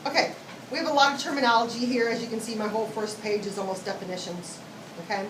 Okay, we have a lot of terminology here. As you can see, my whole first page is almost definitions. Okay,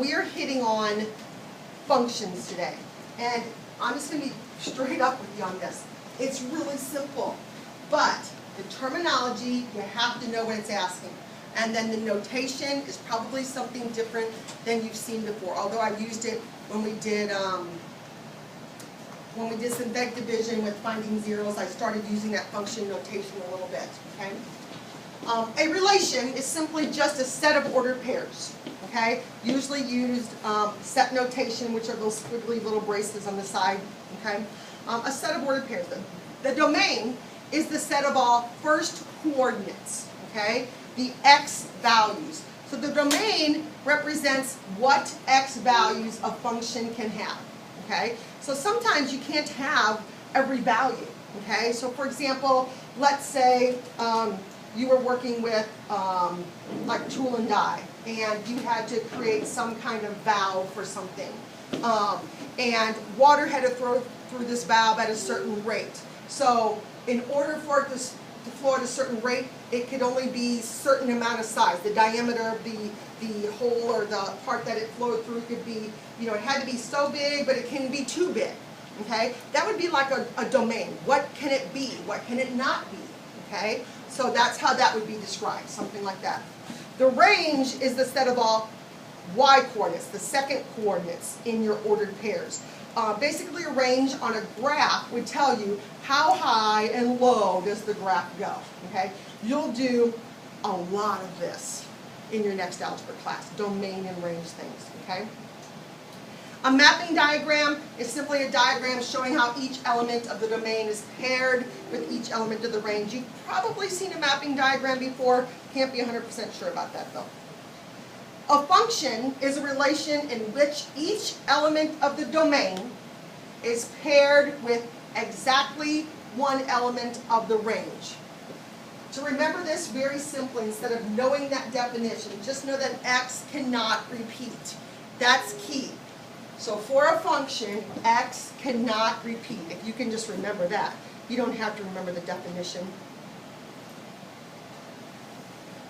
we are hitting on functions today, and I'm just going to be straight up with you on this. It's really simple, but the terminology, you have to know what it's asking. And then the notation is probably something different than you've seen before. Although I've used it when we did synthetic division with finding zeros, I started using that function notation a little bit. Okay. A relation is simply just a set of ordered pairs. Okay. Usually used set notation, which are those squiggly little braces on the side. Okay. A set of ordered pairs. The domain is the set of all first coordinates. Okay. The x values. So the domain represents what x values a function can have. Okay? So sometimes you can't have every value. Okay? So for example, let's say you were working with like tool and die, and you had to create some kind of valve for something. And water had to flow through this valve at a certain rate. So in order for it to flow at a certain rate, it could only be a certain amount of size. The diameter of the hole or the part that it flowed through could be, it had to be so big, but it can be too big. Okay? That would be like a domain. What can it be? What can it not be? Okay? So that's how that would be described, something like that. The range is the set of all y coordinates, the second coordinates in your ordered pairs. Basically, a range on a graph would tell you how high and low does the graph go. Okay? You'll do a lot of this in your next algebra class, domain and range things. Okay? A mapping diagram is simply a diagram showing how each element of the domain is paired with each element of the range. You've probably seen a mapping diagram before. Can't be 100% sure about that though. A function is a relation in which each element of the domain is paired with exactly one element of the range. To remember this very simply, instead of knowing that definition, just know that x cannot repeat. That's key. So for a function, x cannot repeat. If you can just remember that, you don't have to remember the definition.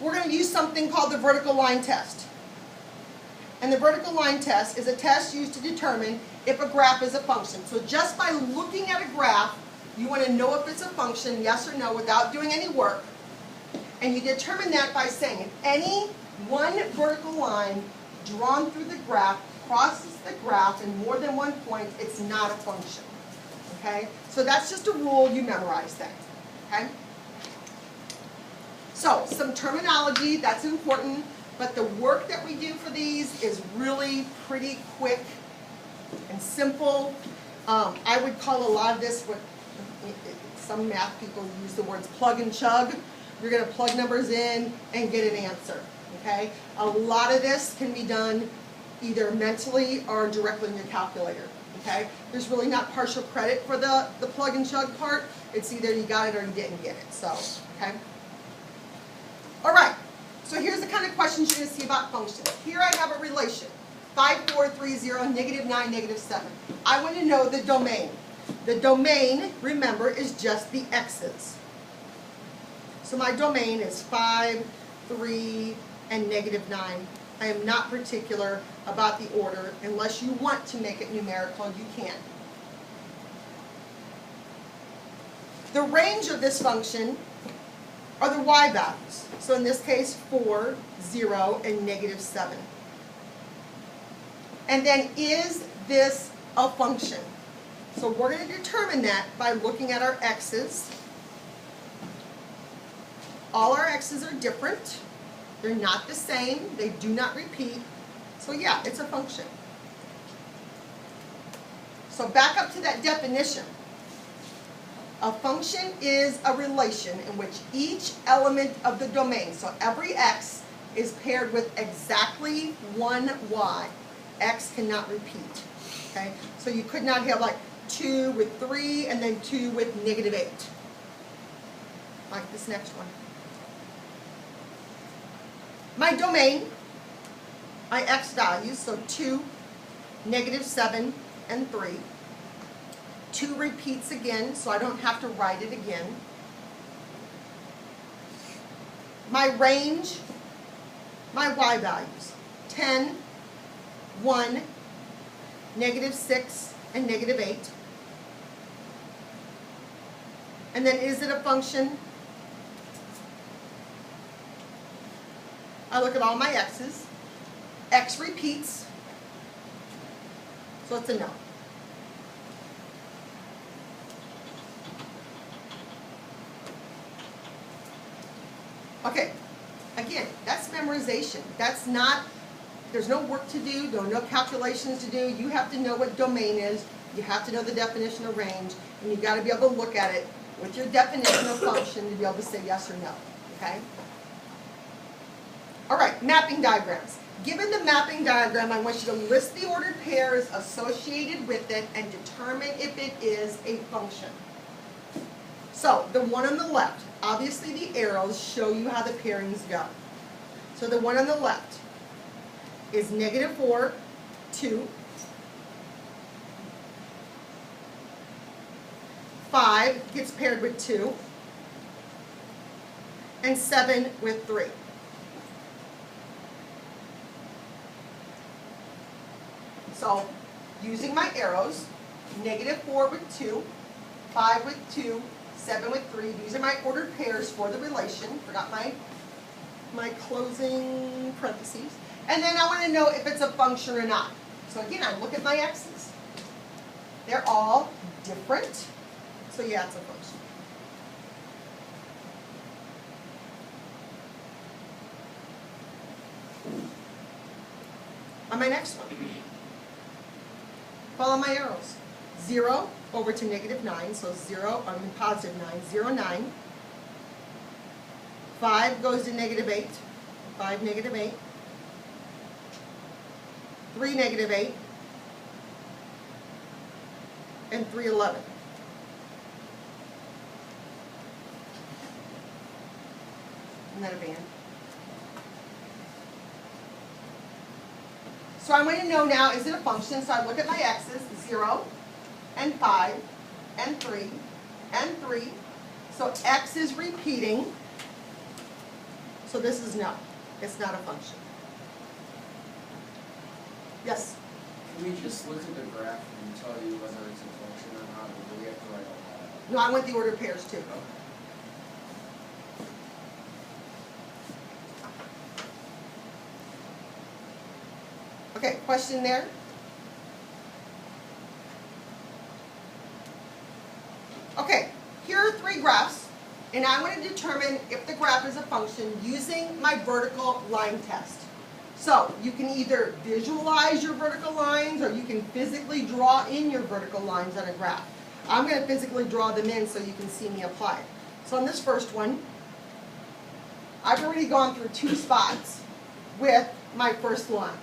We're going to use something called the vertical line test. And the vertical line test is a test used to determine if a graph is a function. So just by looking at a graph, you want to know if it's a function, yes or no, without doing any work. And you determine that by saying if any one vertical line drawn through the graph crosses the graph in more than one point, it's not a function. Okay? So that's just a rule, you memorize that. Okay? So, some terminology, that's important. But the work that we do for these is really pretty quick and simple. I would call a lot of this what some math people use the words plug and chug. You're going to plug numbers in and get an answer. Okay? A lot of this can be done either mentally or directly in your calculator. Okay? There's really not partial credit for the plug and chug part. It's either you got it or you didn't get it. So, okay? All right. So here's the kind of questions you're going to see about functions. Here I have a relation, 5, 4, 3, 0, -9, -7. I want to know the domain. The domain, remember, is just the x's. So my domain is 5, 3, and -9. I am not particular about the order. Unless you want to make it numerical, you can. The range of this function are the y values. So in this case, 4, 0, and -7. And then, is this a function? So we're going to determine that by looking at our x's. All our x's are different. They're not the same. They do not repeat. So yeah, it's a function. So back up to that definition. A function is a relation in which each element of the domain, so every x, is paired with exactly one y. X cannot repeat. Okay? So you could not have like 2 with 3 and then 2 with -8. Like this next one. My domain, my x values, so 2, -7, and 3. 2 repeats again, so I don't have to write it again. my range, my y values, 10, 1, -6, and -8. And then is it a function? I look at all my x's. X repeats, so it's a no. Okay, again, that's memorization. That's not, there's no work to do, no calculations to do. You have to know what domain is. You have to know the definition of range, and you've got to be able to look at it with your definition of function to be able to say yes or no, okay? All right, mapping diagrams. Given the mapping diagram, I want you to list the ordered pairs associated with it and determine if it is a function. So, the one on the left, obviously the arrows show you how the pairings go. So the one on the left is -4, 2, 5 gets paired with 2, and 7 with 3. So, using my arrows, -4 with 2, 5 with 2, 7 with 3. These are my ordered pairs for the relation. Forgot my closing parentheses. And then I want to know if it's a function or not. So again, I look at my x's. They're all different. So yeah, it's a function. On my next one, follow my arrows. 0 over to -9, so 0, I mean +9, 0, 9. 5 goes to -8, 5, -8. 3, -8. And 3, 11. Isn't that a band? So I want to know now, is it a function? So I look at my x's, 0, and 5, and 3, and 3. So x is repeating. So this is no. It's not a function. Yes? Can we just look at the graph and tell you whether it's a function or not, or do we have to write all that? No, I want the ordered pairs too. Okay, question there? Okay, here are 3 graphs, and I want to determine if the graph is a function using my vertical line test. So, you can either visualize your vertical lines or you can physically draw in your vertical lines on a graph. I'm going to physically draw them in so you can see me apply it. So on this first one, I've already gone through 2 spots with my first line.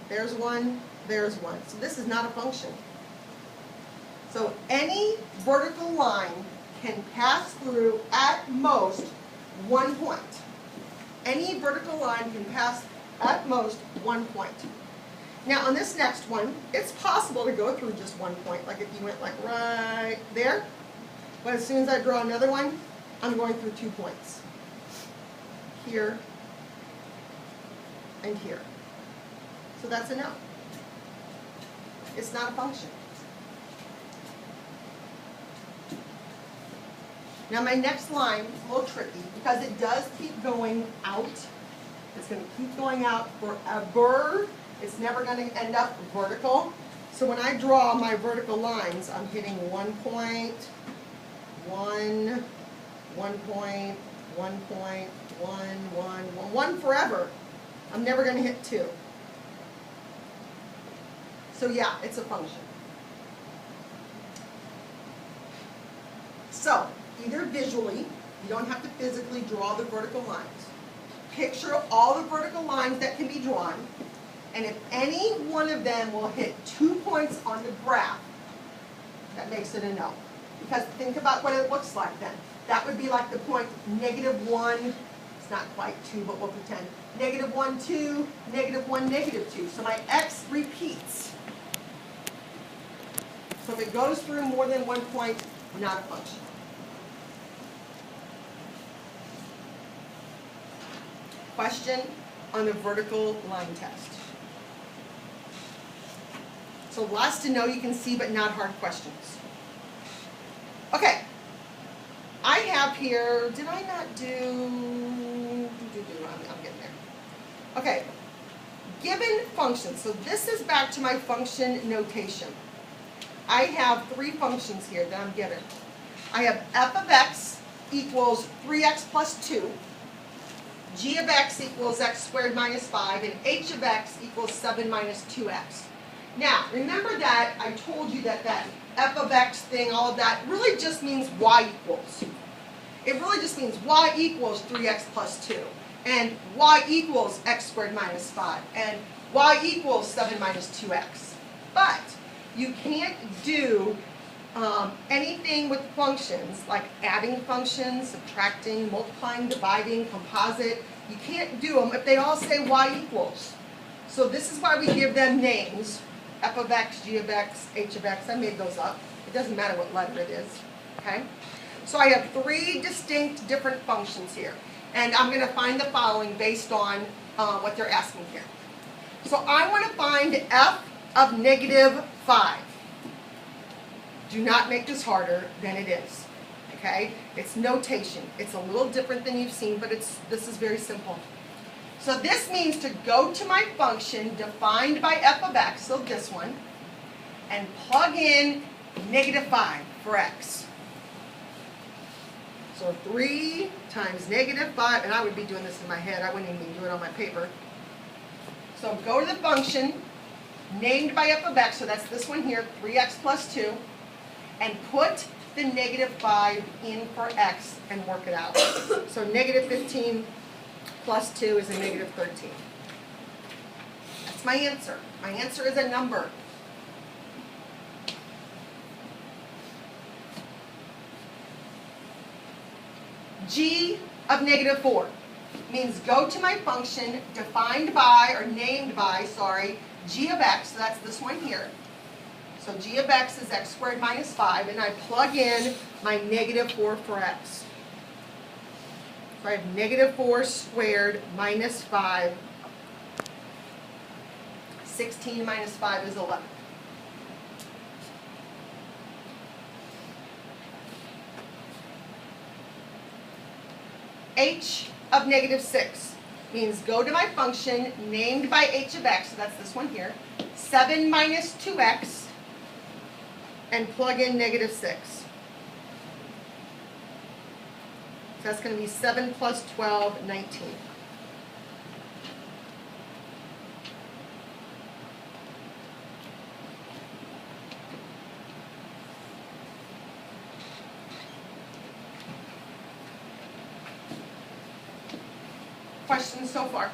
There's one, there's one. So this is not a function. So any vertical line can pass through at most 1 point. Any vertical line can pass at most 1 point. Now on this next one, it's possible to go through just 1 point, like if you went like right there. But as soon as I draw another one, I'm going through 2 points. Here and here. So that's a no. It's not a function. Now my next line is a little tricky because it does keep going out. It's going to keep going out forever. It's never going to end up vertical. So when I draw my vertical lines, I'm hitting 1 point, 1, 1 point, 1 point, 1 forever. I'm never going to hit 2. So yeah, it's a function. So, either visually, you don't have to physically draw the vertical lines. Picture all the vertical lines that can be drawn, and if any one of them will hit 2 points on the graph, that makes it a no. Because think about what it looks like then. That would be like the point -1, it's not quite 2, but we'll pretend. -1, 2, -1, -2. So my x repeats. So if it goes through more than 1 point, not a function. question on the vertical line test. So lots to know, you can see, but not hard questions. Okay, I have here, did I not do, I'm getting there. Okay, given functions, so this is back to my function notation. I have three functions here that I'm given. I have f of x equals 3x plus 2, g of x equals x squared minus 5, and h of x equals 7 minus 2x. Now, remember that I told you that that f of x thing, all of that, really just means y equals. It really just means y equals 3x plus 2, and y equals x squared minus 5, and y equals 7 minus 2x. But you can't do anything with functions, like adding functions, subtracting, multiplying, dividing, composite. You can't do them if they all say y equals. So this is why we give them names. F of x, g of x, h of x. I made those up. It doesn't matter what letter it is. Okay? So I have three distinct different functions here. And I'm going to find the following based on what they're asking here. So I want to find f of negative 5. Do not make this harder than it is. Okay? It's notation. It's a little different than you've seen, but this is very simple. So this means to go to my function defined by f of x, so this one, and plug in negative 5 for x. So 3 times negative 5, and I would be doing this in my head, I wouldn't even do it on my paper. So go to the function named by f of x, so that's this one here, 3x plus 2, and put the negative 5 in for x and work it out. So negative 15 plus 2 is a negative 13. That's my answer. My answer is a number. G of negative 4 means go to my function defined by, or named by, sorry, g of x, so that's this one here. So g of x is x squared minus 5, and I plug in my negative 4 for x. So I have negative 4 squared minus 5. 16 minus 5 is 11. H of negative 6 means go to my function named by h of x, so that's this one here, 7 minus 2x, and plug in negative 6. So that's going to be 7 plus 12, 19. Questions so far?